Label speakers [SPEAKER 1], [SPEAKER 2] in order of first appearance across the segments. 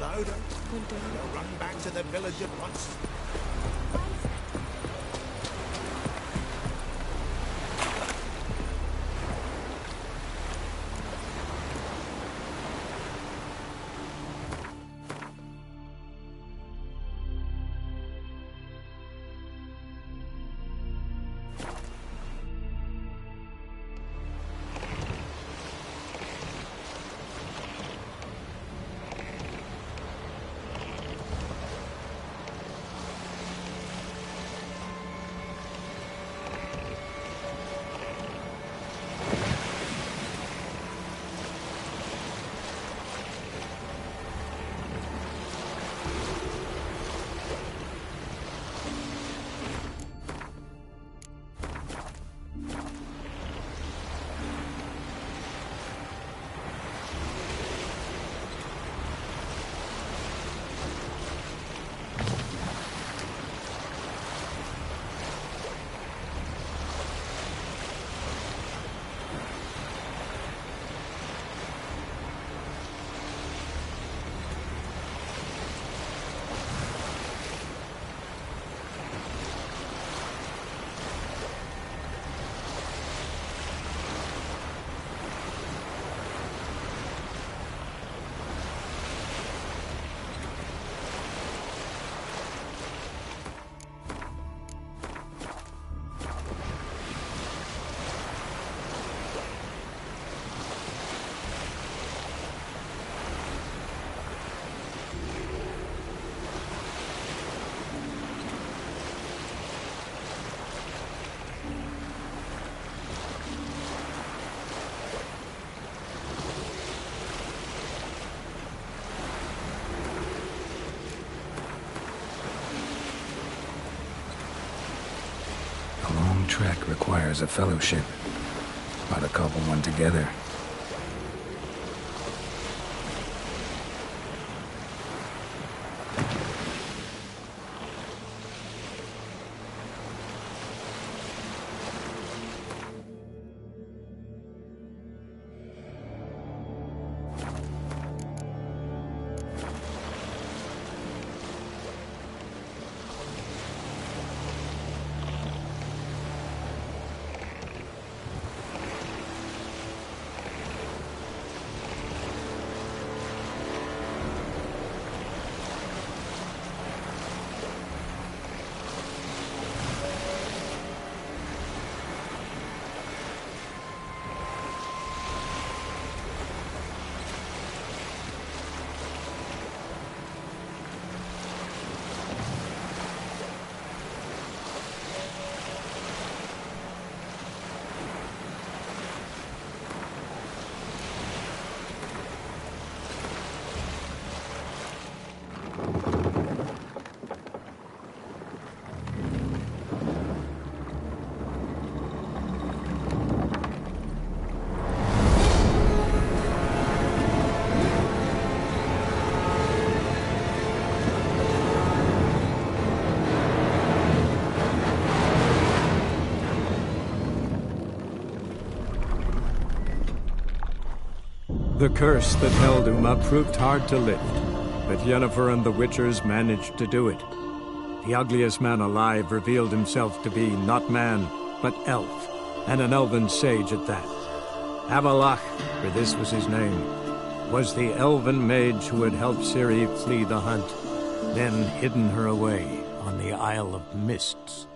[SPEAKER 1] louder. They'll run back to the village at once.
[SPEAKER 2] Trek requires a fellowship. Ought to cobble one together.
[SPEAKER 3] The curse that held Uma proved hard to lift, but Yennefer and the Witchers managed to do it. The ugliest man alive revealed himself to be not man, but elf, and an elven sage at that. Avallac'h, for this was his name, was the elven mage who had helped Ciri flee the hunt, then hidden her away on the Isle of Mists.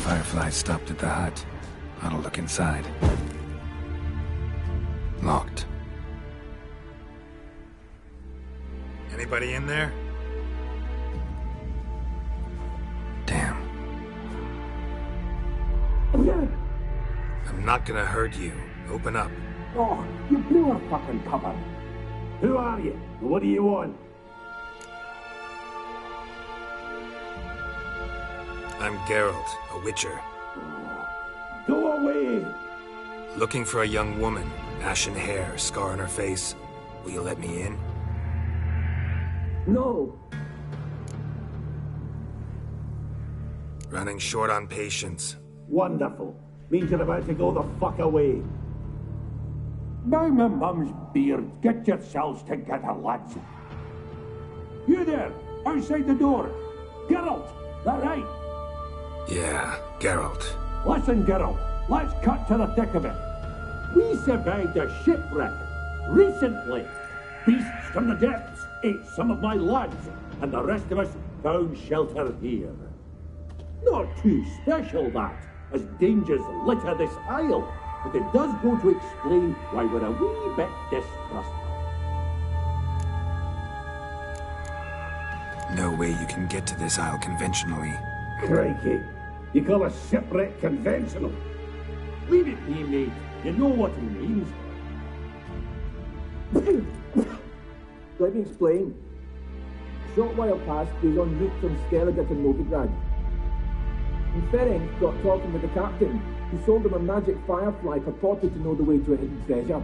[SPEAKER 2] Fireflies stopped at the hut. I'll look inside. Locked.
[SPEAKER 3] Anybody in there?
[SPEAKER 2] Damn.
[SPEAKER 3] I'm not gonna hurt you. Open up.
[SPEAKER 4] Oh, you blew our fucking cover. Who are you? What do you want?
[SPEAKER 3] I'm Geralt, a witcher.
[SPEAKER 4] Go away!
[SPEAKER 3] Looking for a young woman. Ashen hair, scar on her face. Will you let me in?
[SPEAKER 4] No.
[SPEAKER 3] Running short on patience.
[SPEAKER 4] Wonderful. Means you're about to go the fuck away. By my mum's beard, get yourselves together, lads. You there, outside the door. Geralt, that right?
[SPEAKER 3] Yeah, Geralt.
[SPEAKER 4] Listen, Geralt, let's cut to the thick of it. We survived a shipwreck recently. Beasts from the depths ate some of my lads, and the rest of us found shelter here. Not too special, that, as dangers litter this isle, but it does go to explain why we're a wee bit distrustful.
[SPEAKER 2] No way you can get to this isle conventionally.
[SPEAKER 4] Crikey, you call a shipwreck conventional? Leave it be, mate. You know what he means.
[SPEAKER 5] Let me explain. A short while past, we was en route from Skellige to Novigrad. And Ferenc got talking with the captain, who sold him a magic firefly purported to know the way to a hidden treasure.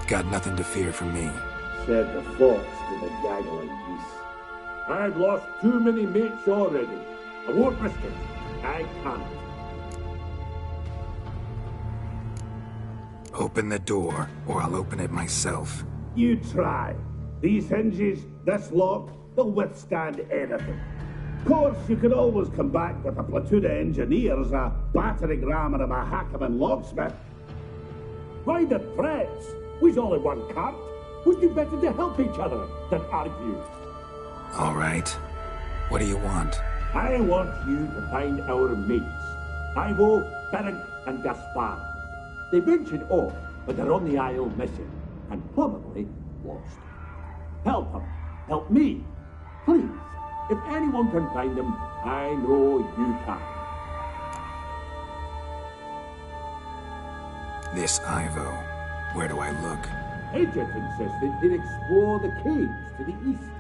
[SPEAKER 2] Got nothing to fear from me.
[SPEAKER 4] Said the fox to the gaggling geese. I've lost too many mates already. I won't risk it. I can't.
[SPEAKER 2] Open the door, or I'll open it myself.
[SPEAKER 4] You try. These hinges, this lock, they'll withstand anything. Of course, you can always come back with a platoon of engineers, a battering ram and a Hackman locksmith. Why the threats? We's all in one cart. We'd do better to help each other than argue.
[SPEAKER 2] All right. What do you want?
[SPEAKER 4] I want you to find our mates. Ivo, Ferenc, and Gaspar. They ventured off, but they're on the Isle missing, and probably lost. Help them. Help me. Please. If anyone can find them, I know you can.
[SPEAKER 2] This Ivo. Where do I look?
[SPEAKER 4] Agent insisted he'd explore the caves to the east.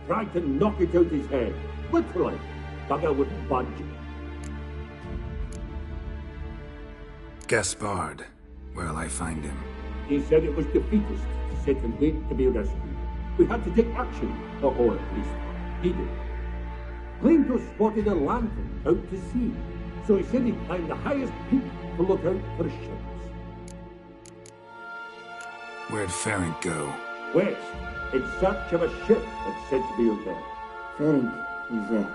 [SPEAKER 4] Tried to knock it out his head. Literally. Bugger wouldn't budge.
[SPEAKER 2] Gaspard. Where'll I find him?
[SPEAKER 4] He said it was defeatist to sit and wait to be rescued. We had to take action, or at least he did. Claimed to have spotted a lantern out to sea, so he said he'd climb the highest peak to look out for ships.
[SPEAKER 2] Where'd Ferenc go?
[SPEAKER 4] West, in search of a ship that's said to be out there.
[SPEAKER 6] Ferenc is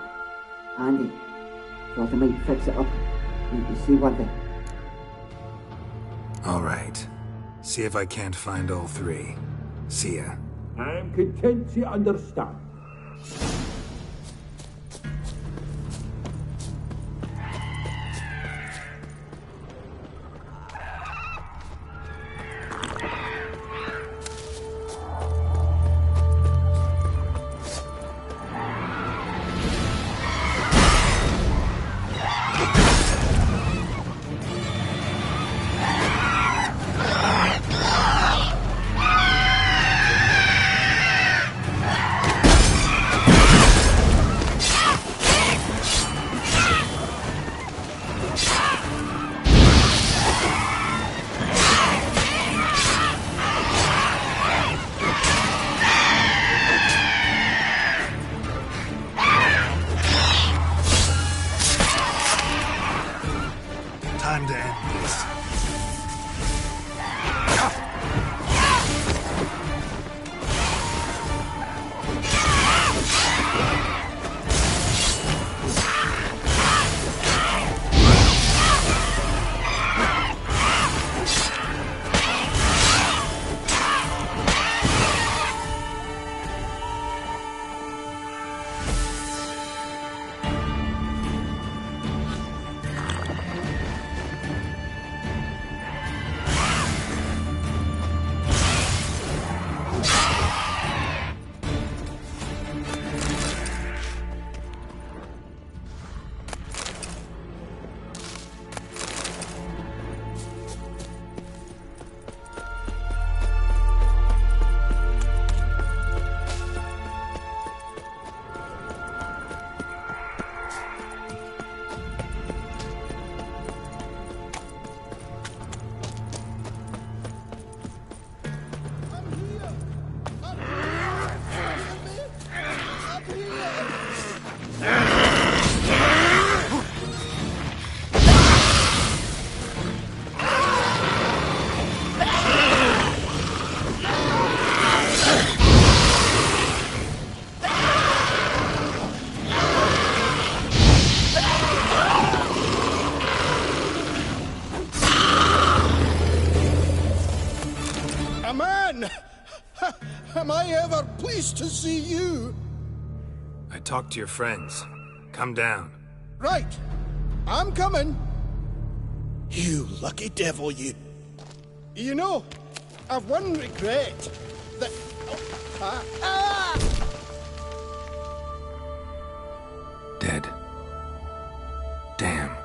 [SPEAKER 6] handy. Thought I might fix it up. Make you see what they...
[SPEAKER 2] All right. See if I can't find all three. See ya.
[SPEAKER 4] I'm content to understand.
[SPEAKER 1] nice to see you.
[SPEAKER 2] I talked to your friends. Come down.
[SPEAKER 1] Right. I'm coming. You lucky devil, you. You know, I've one regret. That...
[SPEAKER 2] Dead. Damn.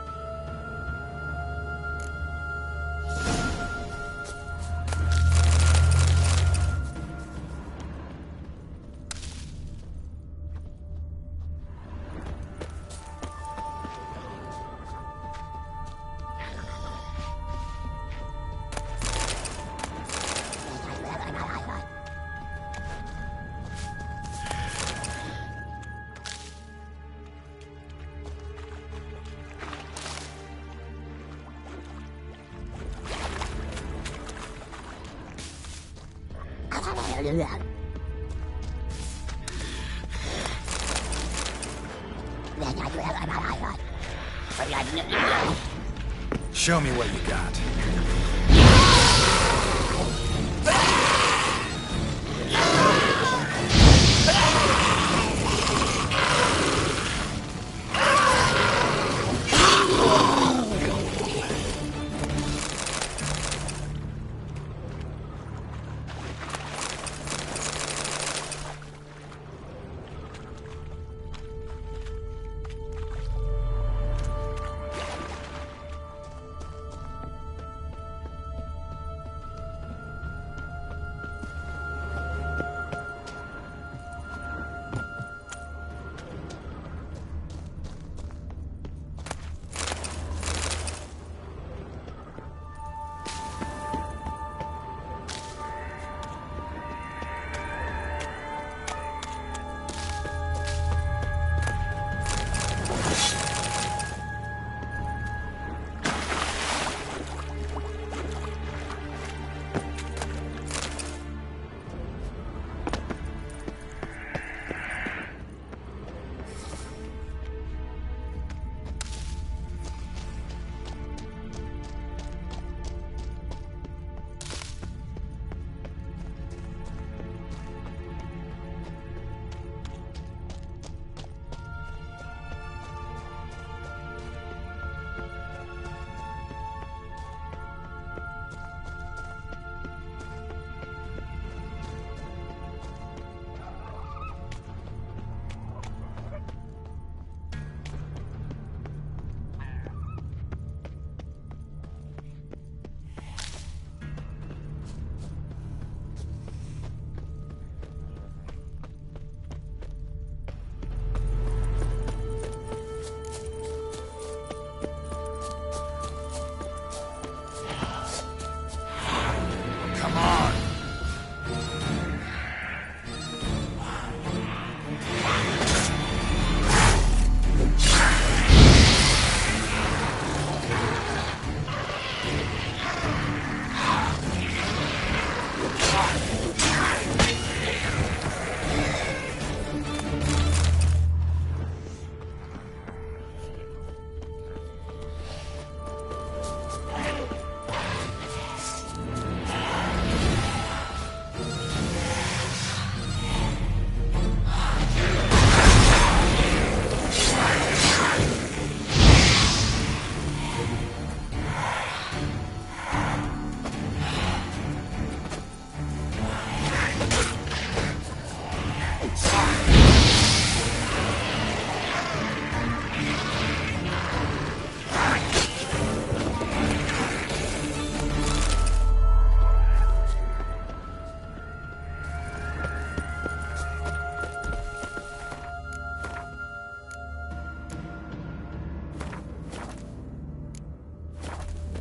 [SPEAKER 2] Show me what you got.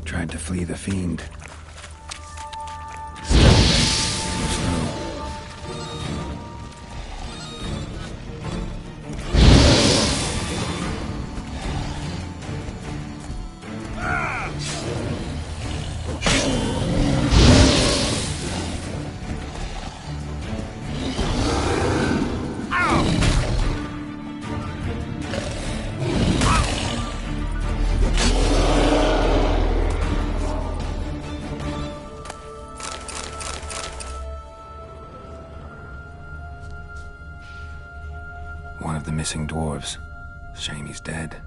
[SPEAKER 2] Tried to flee the fiend. One of the missing dwarves. Shame he's dead.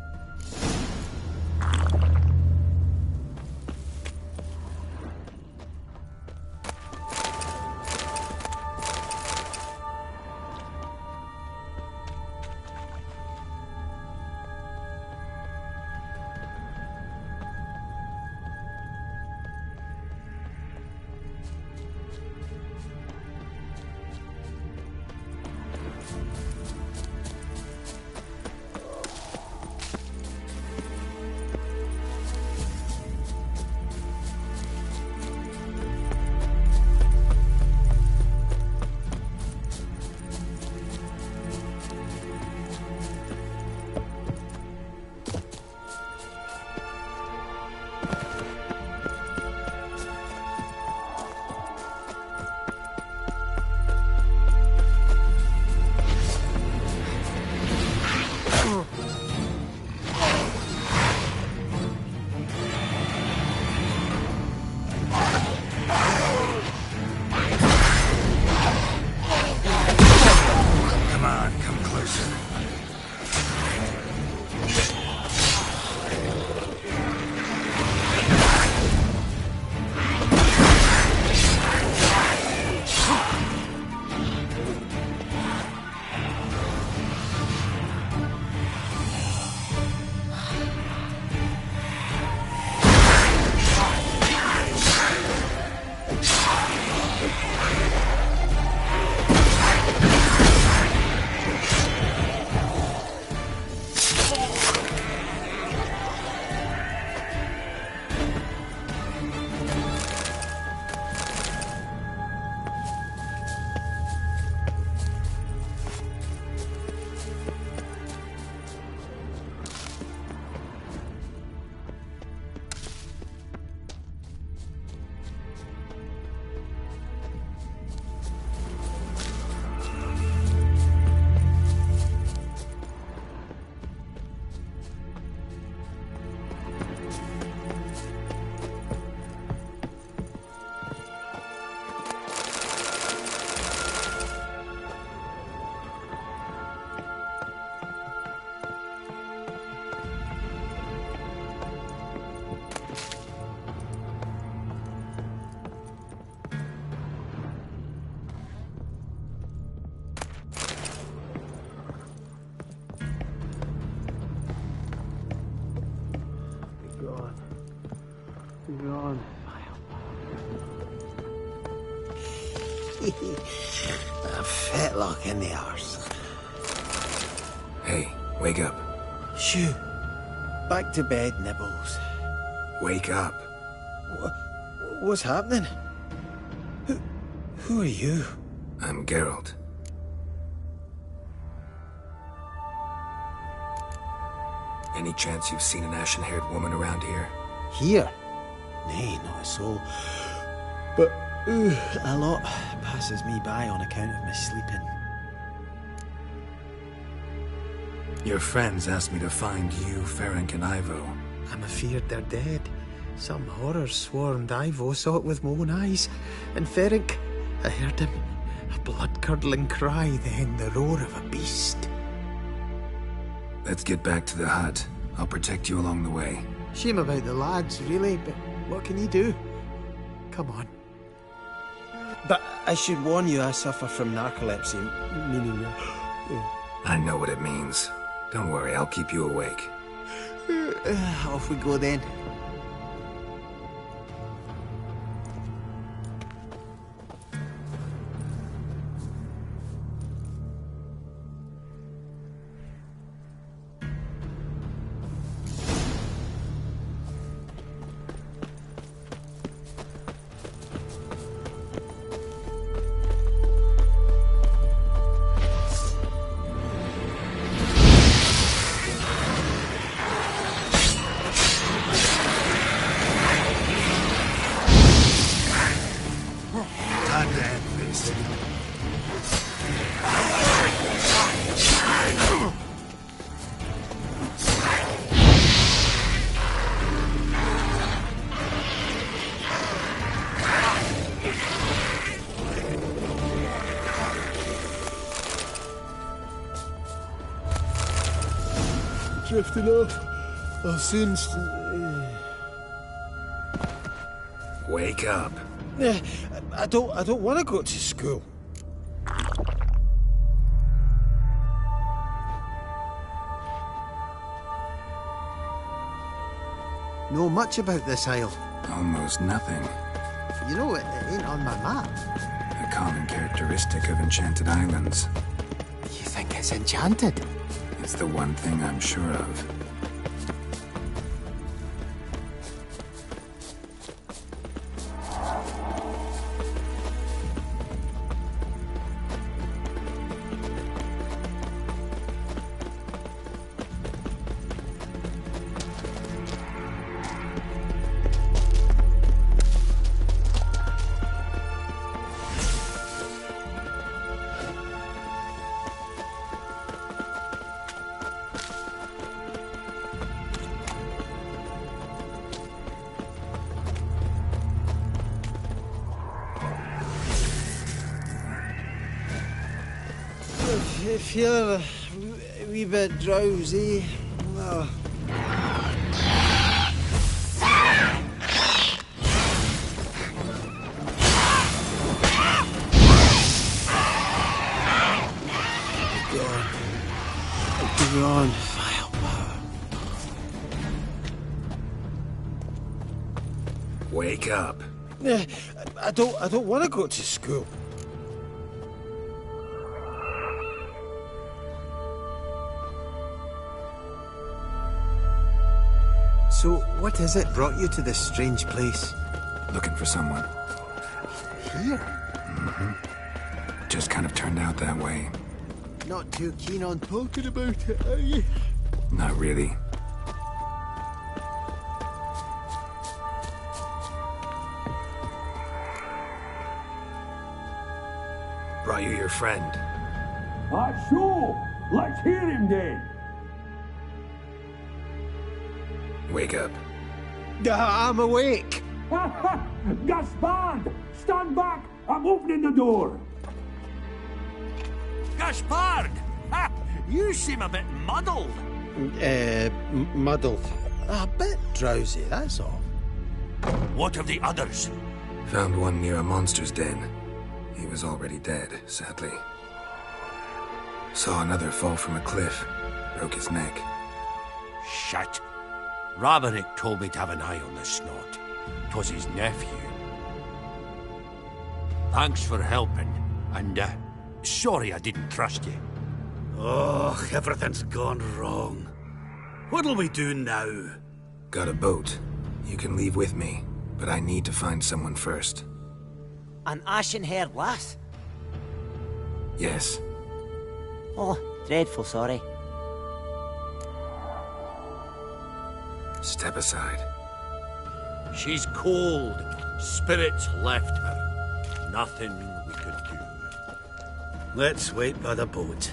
[SPEAKER 7] A fetlock in the arse.
[SPEAKER 2] Hey, wake up.
[SPEAKER 7] Shoo. Back to bed, Nibbles.
[SPEAKER 2] Wake up.
[SPEAKER 7] What's happening? Who are you?
[SPEAKER 2] I'm Geralt. Any chance you've seen an ashen-haired woman around here?
[SPEAKER 7] Here? Nay, not a soul. But a lot passes me by on account of my sleeping.
[SPEAKER 2] Your friends asked me to find you, Ferenc, and Ivo.
[SPEAKER 7] I'm afeard they're dead. Some horrors swarmed Ivo, saw it with my own eyes. And Ferenc, I heard him. A blood-curdling cry, then the roar of a beast.
[SPEAKER 2] Let's get back to the hut. I'll protect you along the way.
[SPEAKER 7] Shame about the lads, really, but what can you do? Come on. But I should warn you, I suffer from narcolepsy, meaning...
[SPEAKER 2] I know what it means. Don't worry, I'll keep you awake.
[SPEAKER 7] Off we go then. drifting off. I'll soon.
[SPEAKER 2] Wake up.
[SPEAKER 7] I don't want to go to school. Know much about this isle?
[SPEAKER 2] Almost nothing.
[SPEAKER 7] You know, it ain't on my map.
[SPEAKER 2] A common characteristic of enchanted islands.
[SPEAKER 7] You think it's enchanted?
[SPEAKER 2] It's the one thing I'm sure of.
[SPEAKER 7] I feel a wee bit drowsy. Oh. Go on, firepower.
[SPEAKER 2] Wake up.
[SPEAKER 7] I don't want to go to school. So, what is it brought you to this strange place?
[SPEAKER 2] Looking for someone.
[SPEAKER 7] Here?
[SPEAKER 2] Mm-hmm. Just kind of turned out that way.
[SPEAKER 7] Not too keen on talking about it, are you?
[SPEAKER 2] Not really. Brought you your friend.
[SPEAKER 4] Sure. Let's hear him then.
[SPEAKER 2] Wake up.
[SPEAKER 7] I'm awake.
[SPEAKER 4] Gaspard! Stand back! I'm opening the door.
[SPEAKER 1] Gaspard! Ha! You seem a bit muddled.
[SPEAKER 7] Muddled. A bit drowsy, that's all.
[SPEAKER 1] What of the others?
[SPEAKER 2] Found one near a monster's den. He was already dead, sadly. Saw another fall from a cliff. Broke his neck.
[SPEAKER 1] Shit. Raverick told me to have an eye on the snot. 'Twas his nephew. Thanks for helping, and sorry I didn't trust you.
[SPEAKER 8] Oh, everything's gone wrong. What'll we do now?
[SPEAKER 2] Got a boat. You can leave with me, but I need to find someone first.
[SPEAKER 9] An ashen-haired lass?
[SPEAKER 2] Yes.
[SPEAKER 9] Oh, dreadful sorry.
[SPEAKER 2] Step aside.
[SPEAKER 1] She's cold. Spirits left her. Nothing we could do.
[SPEAKER 8] Let's wait by the boat.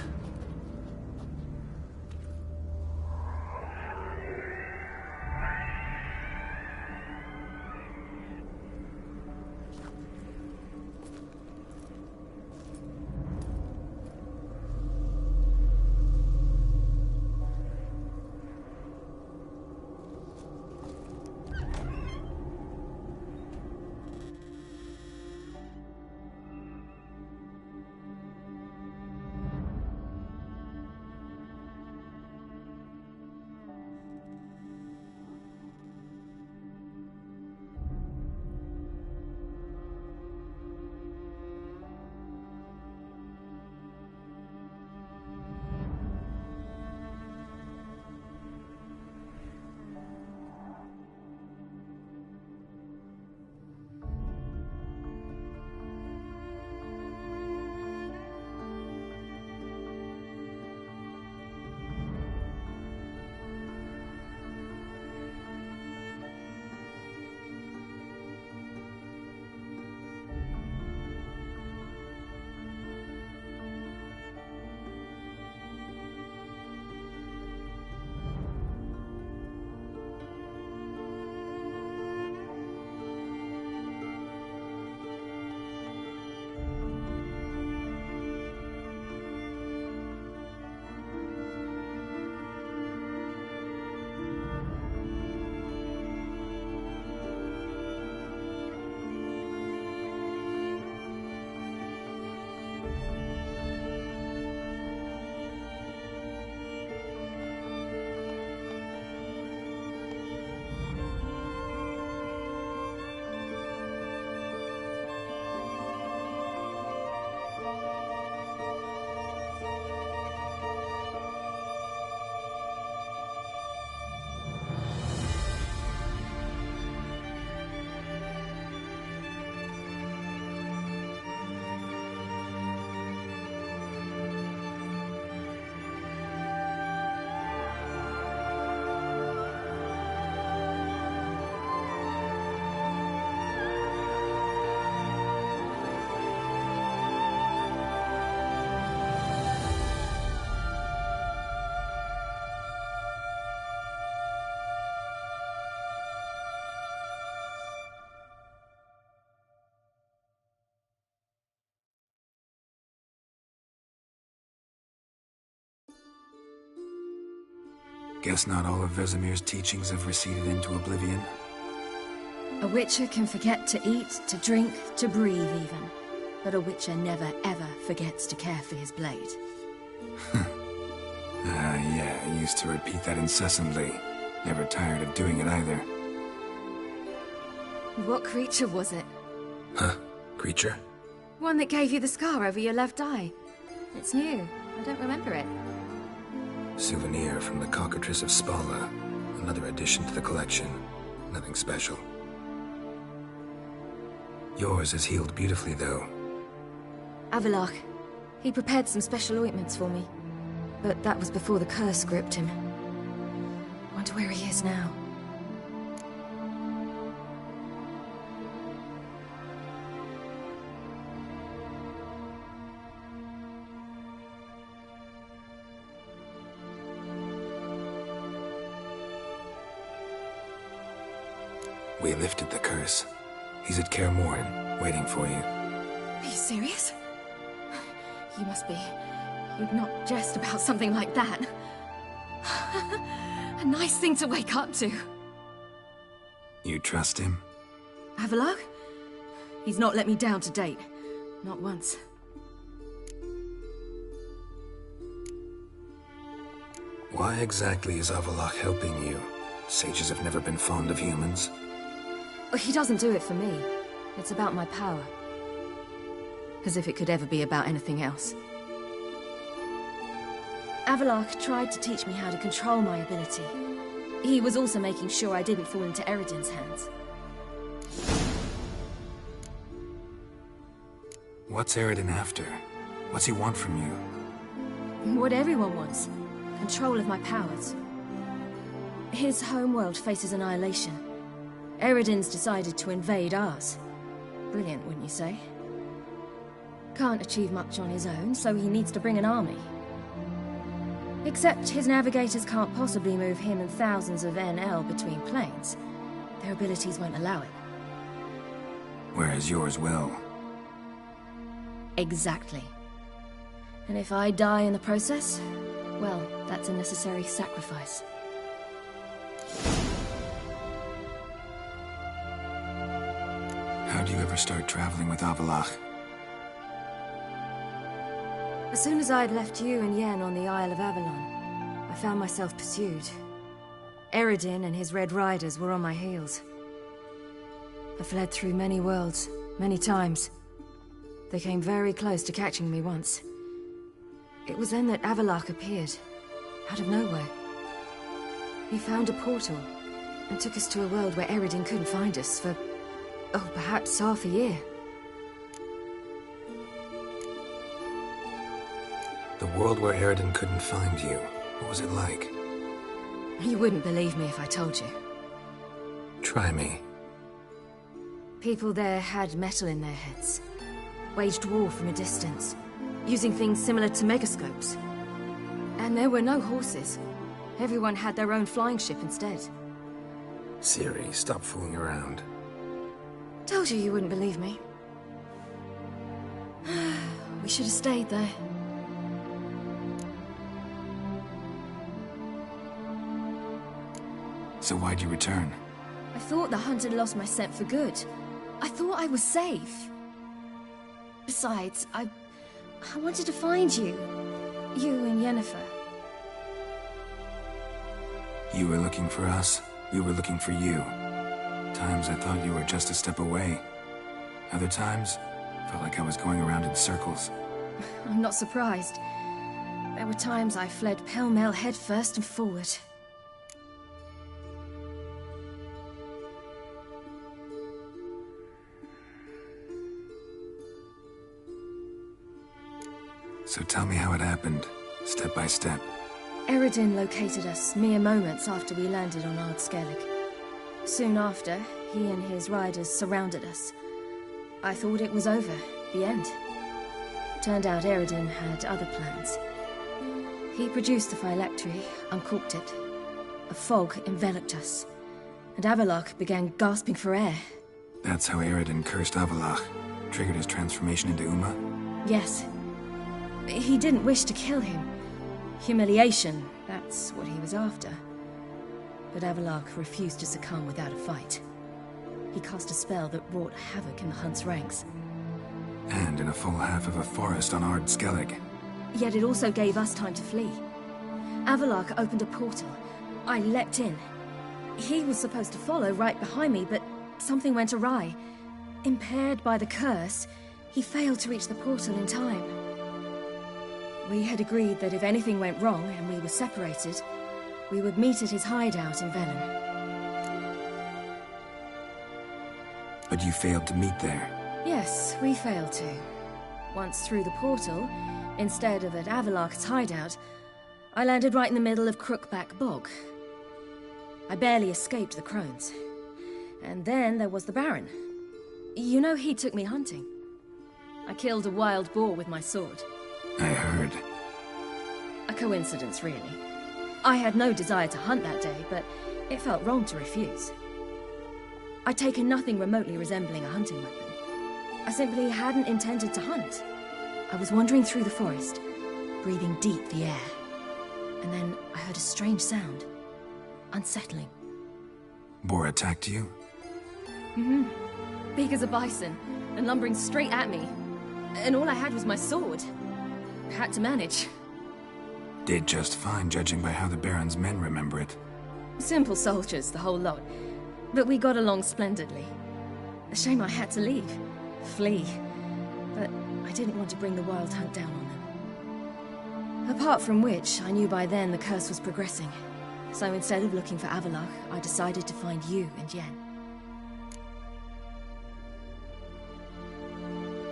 [SPEAKER 2] Guess not all of Vesemir's teachings have receded into oblivion.
[SPEAKER 10] A witcher can forget to eat, to drink, to breathe even. But a witcher never ever forgets to care for his blade.
[SPEAKER 2] Yeah, I used to repeat that incessantly. Never tired of doing it either.
[SPEAKER 10] What creature was it?
[SPEAKER 2] Huh? Creature?
[SPEAKER 10] One that gave you the scar over your left eye. It's new. I don't remember it.
[SPEAKER 2] Souvenir from the Cockatrice of Spala. Another addition to the collection. Nothing special. Yours is healed beautifully, though.
[SPEAKER 10] Avallac'h. He prepared some special ointments for me. But that was before the curse gripped him. Wonder where he is now.
[SPEAKER 2] We lifted the curse. He's at Kaer Morhen, waiting for you.
[SPEAKER 10] Are you serious? You must be. You'd not jest about something like that. A nice thing to wake up to.
[SPEAKER 2] You trust him?
[SPEAKER 10] Avallac'h? He's not let me down to date. Not once.
[SPEAKER 2] Why exactly is Avallac'h helping you? Sages have never been fond of humans.
[SPEAKER 10] He doesn't do it for me. It's about my power. As if it could ever be about anything else. Avallac'h tried to teach me how to control my ability. He was also making sure I didn't fall into Eredin's hands.
[SPEAKER 2] What's Eredin after? What's he want from you?
[SPEAKER 10] What everyone wants. Control of my powers. His homeworld faces annihilation. Eredin's decided to invade ours. Brilliant, wouldn't you say? Can't achieve much on his own, so he needs to bring an army. Except his navigators can't possibly move him and thousands of NL between planes. Their abilities won't allow it.
[SPEAKER 2] Whereas yours will.
[SPEAKER 10] Exactly. And if I die in the process, well, that's a necessary sacrifice.
[SPEAKER 2] How'd you ever start traveling with Avallac'h?
[SPEAKER 10] As soon as I'd left you and Yen on the Isle of Avalon, I found myself pursued. Eredin and his Red Riders were on my heels. I fled through many worlds, many times. They came very close to catching me once. It was then that Avallac'h appeared, out of nowhere. He found a portal, and took us to a world where Eredin couldn't find us for, oh, perhaps half a year.
[SPEAKER 2] The world where Eredin couldn't find you. What was it like?
[SPEAKER 10] You wouldn't believe me if I told you.
[SPEAKER 2] Try me.
[SPEAKER 10] People there had metal in their heads. Waged war from a distance, using things similar to megascopes. And there were no horses. Everyone had their own flying ship instead.
[SPEAKER 2] Ciri, stop fooling around.
[SPEAKER 10] Told you wouldn't believe me. We should have stayed there.
[SPEAKER 2] So why'd you return?
[SPEAKER 10] I thought the hunt had lost my scent for good. I thought I was safe. Besides, I wanted to find you. You and Yennefer.
[SPEAKER 2] You were looking for us. We were looking for you. Times I thought you were just a step away. Other times, felt like I was going around in circles.
[SPEAKER 10] I'm not surprised. There were times I fled pell-mell headfirst and forward.
[SPEAKER 2] So tell me how it happened, step by step.
[SPEAKER 10] Eredin located us mere moments after we landed on Ard Skellig. Soon after, he and his riders surrounded us. I thought it was over, the end. Turned out Eredin had other plans. He produced the phylactery, uncorked it. A fog enveloped us, and Avallac'h began gasping for air.
[SPEAKER 2] That's how Eredin cursed Avallac'h, triggered his transformation into Uma?
[SPEAKER 10] Yes. He didn't wish to kill him. Humiliation, that's what he was after. but Avallac'h refused to succumb without a fight. He cast a spell that wrought havoc in the Hunt's ranks.
[SPEAKER 2] And in a full half of a forest on Ard Skellig.
[SPEAKER 10] Yet it also gave us time to flee. Avallac'h opened a portal. I leapt in. He was supposed to follow right behind me, but something went awry. Impaired by the curse, he failed to reach the portal in time. We had agreed that if anything went wrong and we were separated, we would meet at his hideout in Velen.
[SPEAKER 2] But you failed to meet there.
[SPEAKER 10] Yes, we failed to. Once through the portal, instead of at Avallac'h's hideout, I landed right in the middle of Crookback Bog. I barely escaped the crones. And then there was the Baron. You know, he took me hunting. I killed a wild boar with my sword.
[SPEAKER 2] I heard.
[SPEAKER 10] A coincidence, really. I had no desire to hunt that day, but it felt wrong to refuse. I'd taken nothing remotely resembling a hunting weapon. I simply hadn't intended to hunt. I was wandering through the forest, breathing deep the air. And then I heard a strange sound. Unsettling.
[SPEAKER 2] Boar attacked you?
[SPEAKER 10] Mm-hmm. Big as a bison, and lumbering straight at me. And all I had was my sword. Had to manage.
[SPEAKER 2] Did just fine, judging by how the Baron's men remember it.
[SPEAKER 10] Simple soldiers, the whole lot. But we got along splendidly. A shame I had to leave. Flee. But I didn't want to bring the Wild Hunt down on them. Apart from which, I knew by then the curse was progressing. So instead of looking for Avallac'h, I decided to find you and Yen.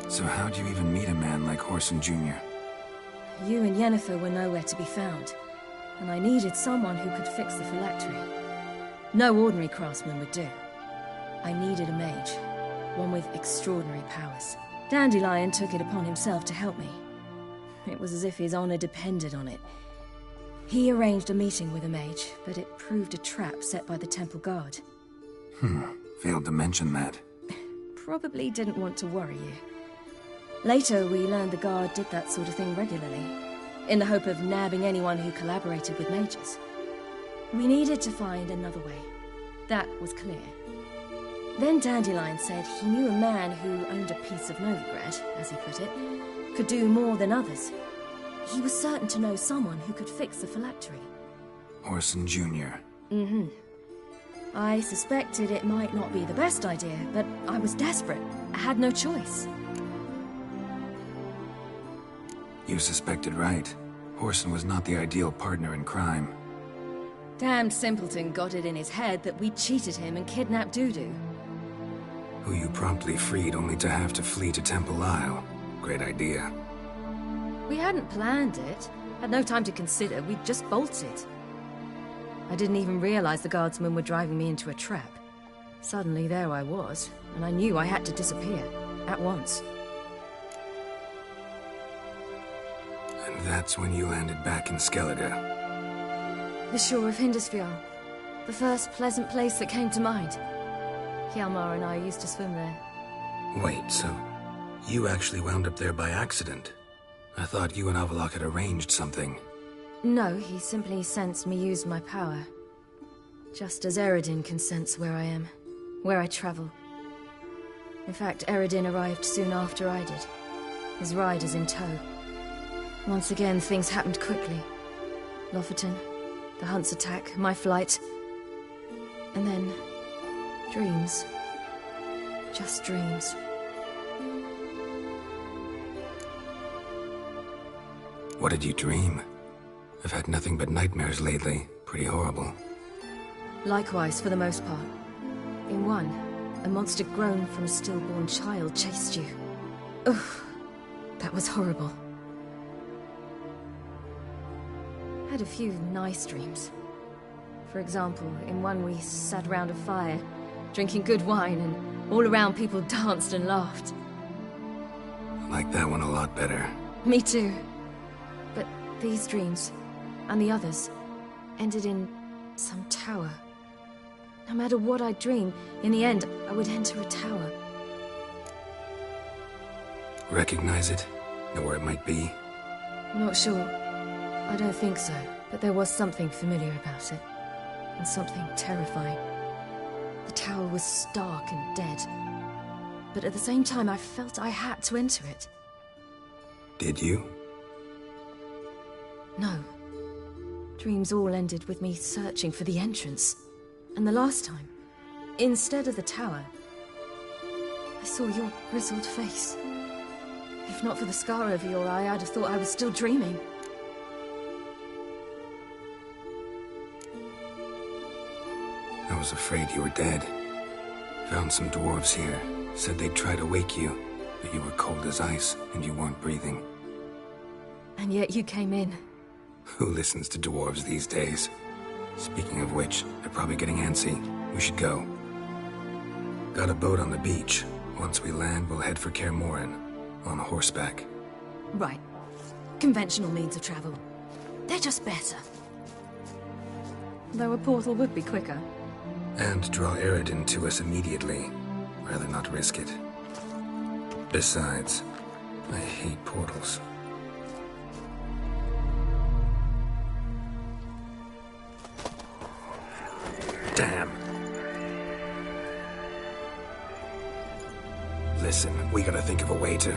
[SPEAKER 2] So how'd you even meet a man like Whoreson Jr.?
[SPEAKER 10] You and Yennefer were nowhere to be found, and I needed someone who could fix the phylactery. No ordinary craftsman would do. I needed a mage, one with extraordinary powers. Dandelion took it upon himself to help me. It was as if his honor depended on it. He arranged a meeting with a mage, but it proved a trap set by the Temple Guard.
[SPEAKER 2] Failed to mention that.
[SPEAKER 10] Probably didn't want to worry you. Later, we learned the Guard did that sort of thing regularly, in the hope of nabbing anyone who collaborated with mages. We needed to find another way. That was clear. Then Dandelion said he knew a man who owned a piece of Novigrad, as he put it, could do more than others. He was certain to know someone who could fix the phylactery.
[SPEAKER 2] Whoreson Jr.
[SPEAKER 10] Mm-hmm. I suspected it might not be the best idea, but I was desperate. I had no choice.
[SPEAKER 2] You suspected right. Whoreson was not the ideal partner in crime.
[SPEAKER 10] Damned simpleton got it in his head that we cheated him and kidnapped Dudu.
[SPEAKER 2] Who you promptly freed only to have to flee to Temple Isle. Great idea.
[SPEAKER 10] We hadn't planned it. Had no time to consider. We just bolted. I didn't even realize the guardsmen were driving me into a trap. Suddenly there I was, and I knew I had to disappear. At once.
[SPEAKER 2] And that's when you landed back in Skellige.
[SPEAKER 10] The shore of Hindisfjall. The first pleasant place that came to mind. Hjalmar and I used to swim there.
[SPEAKER 2] Wait, so you actually wound up there by accident? I thought you and Avallac'h had arranged something.
[SPEAKER 10] No, he simply sensed me use my power. Just as Eredin can sense where I am, where I travel. In fact, Eredin arrived soon after I did. His riders in tow. Once again, things happened quickly. Lofoten, the Hunt's attack, my flight. And then... dreams. Just dreams.
[SPEAKER 2] What did you dream? I've had nothing but nightmares lately. Pretty horrible.
[SPEAKER 10] Likewise, for the most part. In one, a monster grown from a stillborn child chased you. Ugh, that was horrible. Had a few nice dreams. For example, in one we sat around a fire, drinking good wine, and all around people danced and laughed.
[SPEAKER 2] I like that one a lot better.
[SPEAKER 10] Me too. But these dreams, and the others, ended in some tower. No matter what I dream, in the end, I would enter a tower.
[SPEAKER 2] Recognize it? Know where it might be?
[SPEAKER 10] Not sure. I don't think so, but there was something familiar about it. and something terrifying. The tower was stark and dead, but at the same time I felt I had to enter it.
[SPEAKER 2] Did you?
[SPEAKER 10] No. Dreams all ended with me searching for the entrance. And the last time, instead of the tower, I saw your grizzled face. If not for the scar over your eye, I'd have thought I was still dreaming.
[SPEAKER 2] I was afraid you were dead. Found some dwarves here. Said they'd try to wake you, but you were cold as ice and you weren't breathing.
[SPEAKER 10] And yet you came in.
[SPEAKER 2] Who listens to dwarves these days? Speaking of which, they're probably getting antsy. We should go. Got a boat on the beach. Once we land, we'll head for Kaer Morhen. On horseback.
[SPEAKER 10] Right. Conventional means of travel. They're just better. Though a portal would be quicker.
[SPEAKER 2] And draw Eredin to us immediately. Rather not risk it. Besides, I hate portals. Damn. Listen, we gotta think of a way to...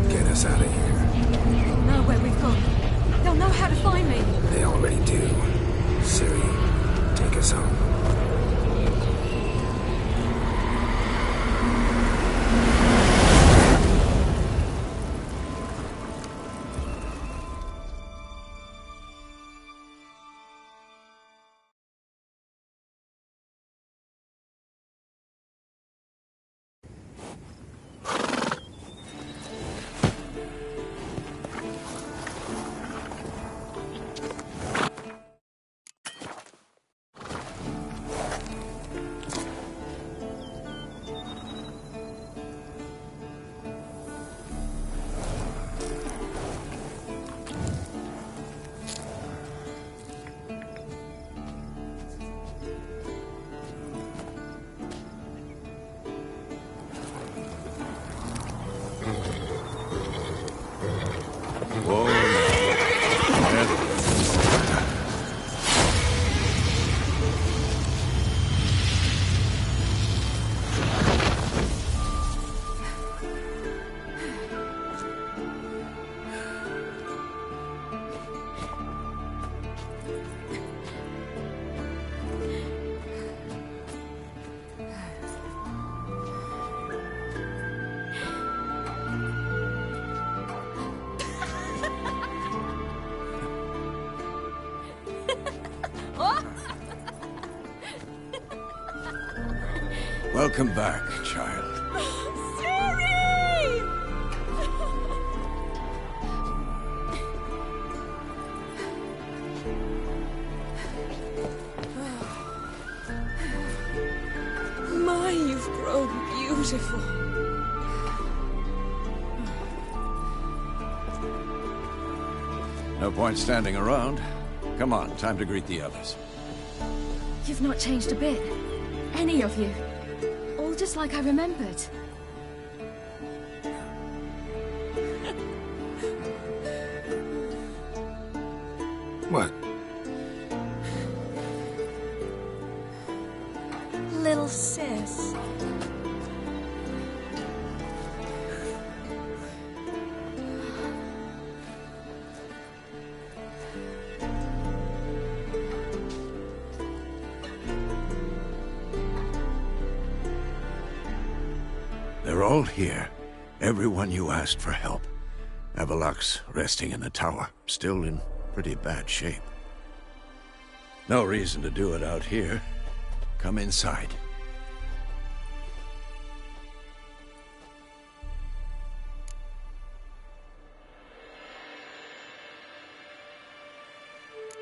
[SPEAKER 2] Get us out of here.
[SPEAKER 10] They'll know where we've gone. They'll know how to find me.
[SPEAKER 2] They already do. Ciri, take us home.
[SPEAKER 11] Welcome back, child.
[SPEAKER 12] My, you've grown beautiful.
[SPEAKER 11] No point standing around. Come on, time to greet the others.
[SPEAKER 10] You've not changed a bit. Any of you. All just like I remembered.
[SPEAKER 2] What?
[SPEAKER 12] Little sis.
[SPEAKER 11] They're all here. Everyone you asked for help. Avallac'h's resting in the tower, still in pretty bad shape. No reason to do it out here. Come inside.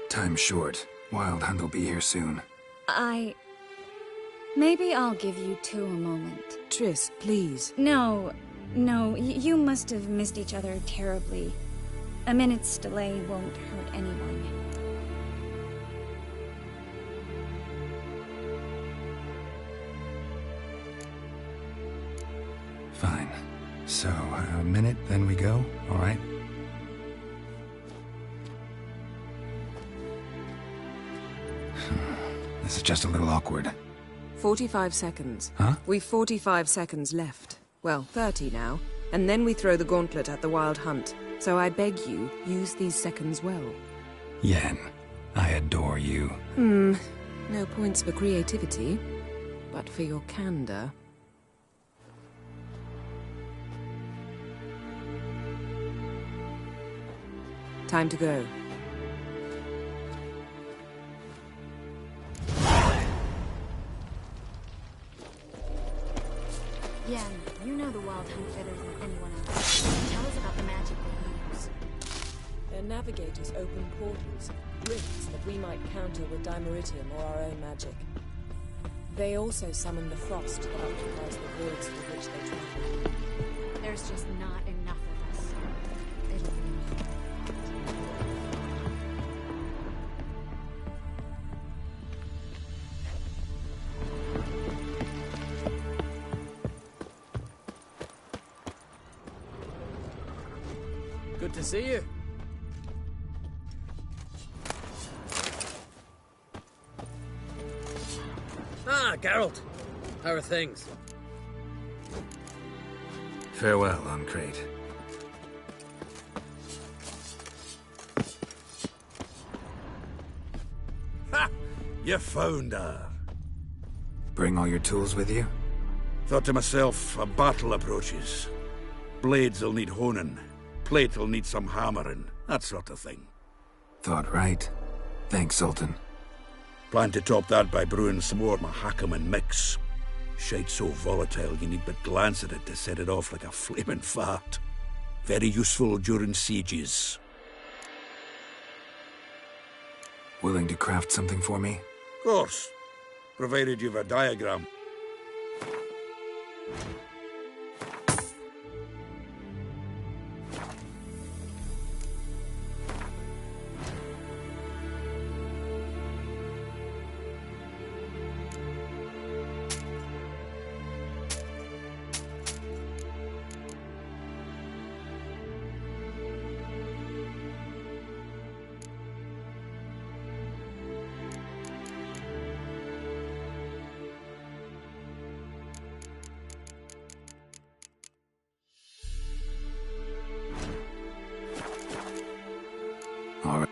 [SPEAKER 2] Time's short. Wild Hunt will be here soon.
[SPEAKER 13] Maybe I'll give you two a moment.
[SPEAKER 12] Triss, please.
[SPEAKER 13] No, you must have missed each other terribly. A minute's delay won't hurt anyone.
[SPEAKER 2] Fine. So, a minute, then we go, all right? This is just a little awkward.
[SPEAKER 12] 45 seconds.
[SPEAKER 2] Huh?
[SPEAKER 12] We've 45 seconds left. Well, 30 now. And then we throw the gauntlet at the Wild Hunt. So I beg you, use these seconds well.
[SPEAKER 2] Yen, I adore you.
[SPEAKER 12] No points for creativity, but for your candor. Time to go.
[SPEAKER 13] Yen, you know the Wild Hunt better than anyone else. Tell us about the magic they use.
[SPEAKER 12] Their navigators open portals, rifts that we might counter with Dimeritium or our own magic. They also summon the frost that occupies the voids through which they travel.
[SPEAKER 13] There's just not enough of us. It'll be...
[SPEAKER 14] Good to see you. Ah, Geralt. How are things?
[SPEAKER 2] Farewell, Ancrate.
[SPEAKER 8] Ha! You found her.
[SPEAKER 2] Bring all your tools with you?
[SPEAKER 8] Thought to myself, a battle approaches. Blades will need honing. Plate will need some hammering. That sort of thing.
[SPEAKER 2] Thought right. Thanks, Sultan.
[SPEAKER 8] Plan to top that by brewing some more Mahakaman mix. Shite so volatile you need but glance at it to set it off like a flaming fart. Very useful during sieges.
[SPEAKER 2] Willing to craft something for me?
[SPEAKER 8] Of course. Provided you've a diagram.
[SPEAKER 2] All right.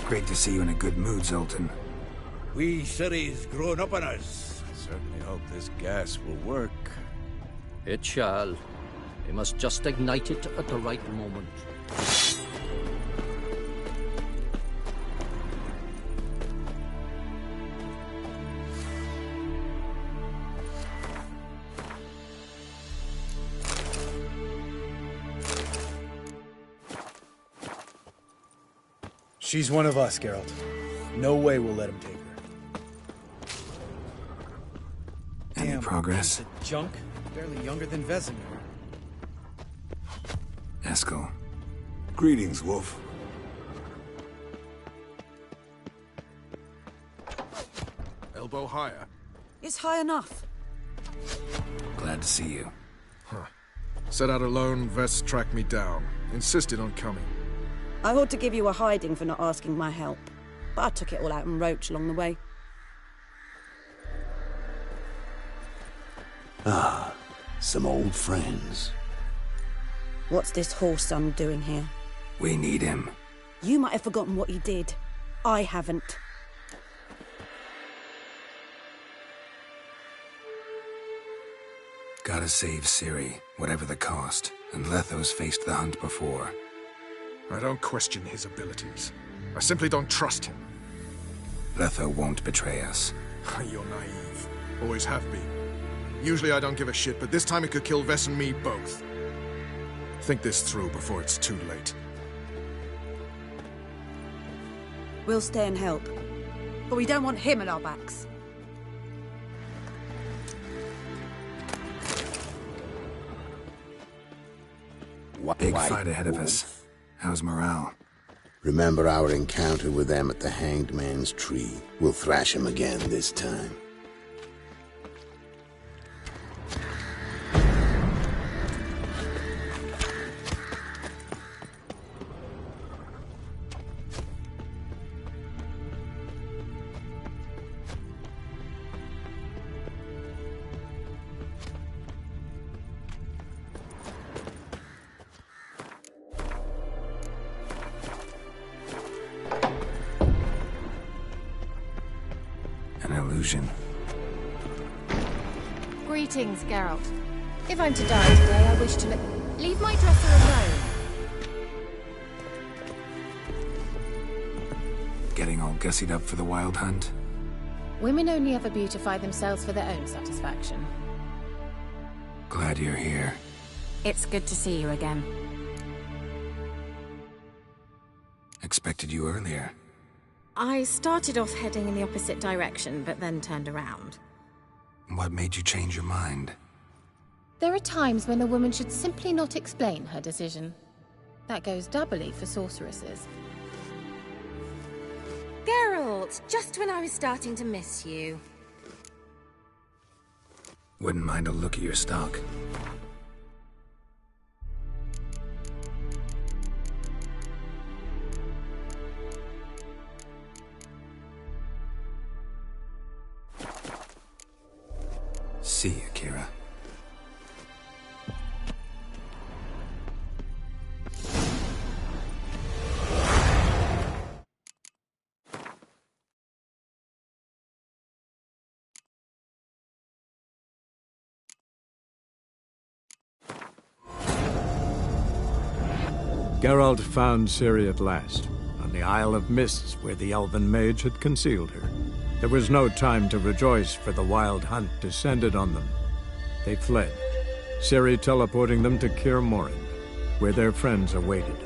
[SPEAKER 2] Great to see you in a good mood, Zoltan.
[SPEAKER 8] We Ciri's grown up on us.
[SPEAKER 11] I certainly hope this gas will work.
[SPEAKER 14] It shall. We must just ignite it at the right moment.
[SPEAKER 15] She's one of us, Geralt. No way we'll let him take her.
[SPEAKER 2] Any progress?
[SPEAKER 15] Piece of junk. Barely younger than Vesemir.
[SPEAKER 2] Eskel.
[SPEAKER 16] Greetings, Wolf.
[SPEAKER 17] Elbow higher.
[SPEAKER 12] It's high enough.
[SPEAKER 2] Glad to see you.
[SPEAKER 17] Huh. Set out alone, Vest tracked me down. Insisted on coming.
[SPEAKER 18] I ought to give you a hiding for not asking my help, but I took it all out in Roach along the way.
[SPEAKER 1] Ah, some old friends.
[SPEAKER 18] What's this horse son doing here?
[SPEAKER 2] We need him.
[SPEAKER 18] You might have forgotten what he did. I haven't.
[SPEAKER 2] Gotta save Ciri, whatever the cost, and Letho's faced the hunt before.
[SPEAKER 17] I don't question his abilities. I simply don't trust him.
[SPEAKER 2] Letho won't betray us.
[SPEAKER 17] You're naive. Always have been. Usually I don't give a shit, but this time it could kill Vess and me both. Think this through before it's too late.
[SPEAKER 18] We'll stay and help. But we don't want him at our backs.
[SPEAKER 2] Big fight ahead of us. How's morale?
[SPEAKER 19] Remember our encounter with them at the Hanged Man's Tree. We'll thrash him again this time.
[SPEAKER 20] Greetings, Geralt. If I'm to die today, I wish to leave my dresser alone.
[SPEAKER 2] Getting all gussied up for the Wild Hunt?
[SPEAKER 20] Women only ever beautify themselves for their own satisfaction.
[SPEAKER 2] Glad you're here.
[SPEAKER 20] It's good to see you again.
[SPEAKER 2] Expected you earlier.
[SPEAKER 20] I started off heading in the opposite direction, but then turned around.
[SPEAKER 2] What made you change your mind?
[SPEAKER 20] There are times when a woman should simply not explain her decision. That goes doubly for sorceresses. Geralt, just when I was starting to miss you.
[SPEAKER 2] Wouldn't mind a look at your stock. See you, Kira.
[SPEAKER 3] Geralt found Ciri at last, on the Isle of Mists where the Elven mage had concealed her. There was no time to rejoice, for the Wild Hunt descended on them. They fled, Ciri teleporting them to Kaer Morhen, where their friends awaited.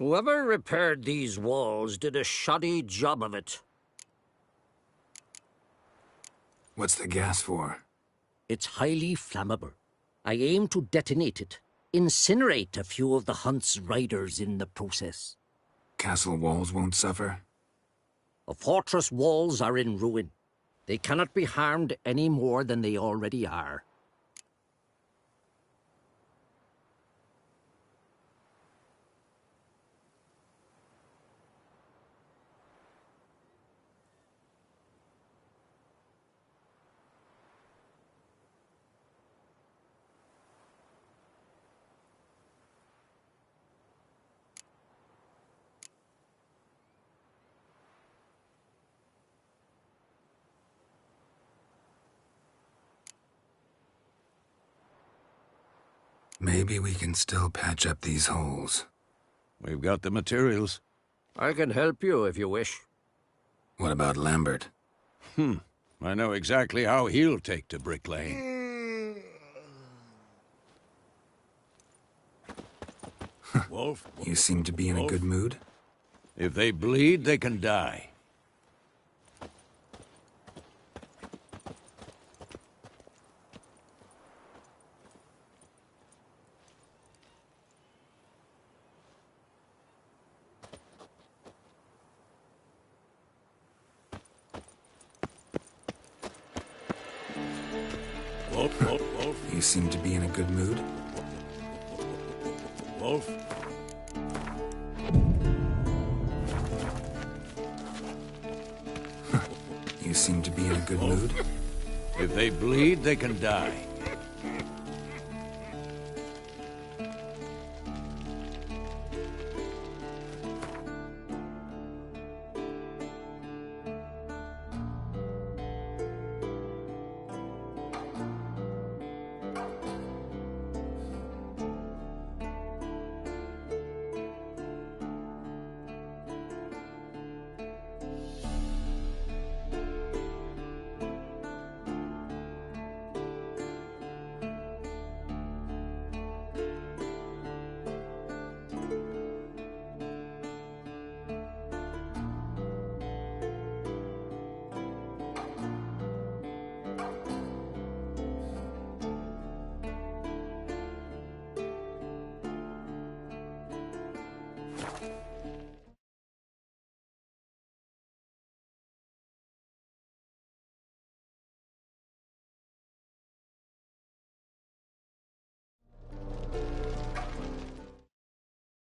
[SPEAKER 14] Whoever repaired these walls did a shoddy job of it.
[SPEAKER 2] What's the gas for?
[SPEAKER 14] It's highly flammable. I aim to detonate it. Incinerate a few of the hunt's riders in the process.
[SPEAKER 2] Castle walls won't suffer?
[SPEAKER 14] The fortress walls are in ruin. They cannot be harmed any more than they already are.
[SPEAKER 2] Maybe we can still patch up these holes.
[SPEAKER 11] We've got the materials.
[SPEAKER 14] I can help you if you wish.
[SPEAKER 2] What about Lambert?
[SPEAKER 11] I know exactly how he'll take to Brick Lane. Wolf?
[SPEAKER 2] You seem to be in a good mood.
[SPEAKER 11] If they bleed, they can die.
[SPEAKER 2] Wolf. You seem to be in a good mood.
[SPEAKER 11] Wolf?
[SPEAKER 2] You seem to be in a good mood.
[SPEAKER 11] If they bleed, they can die.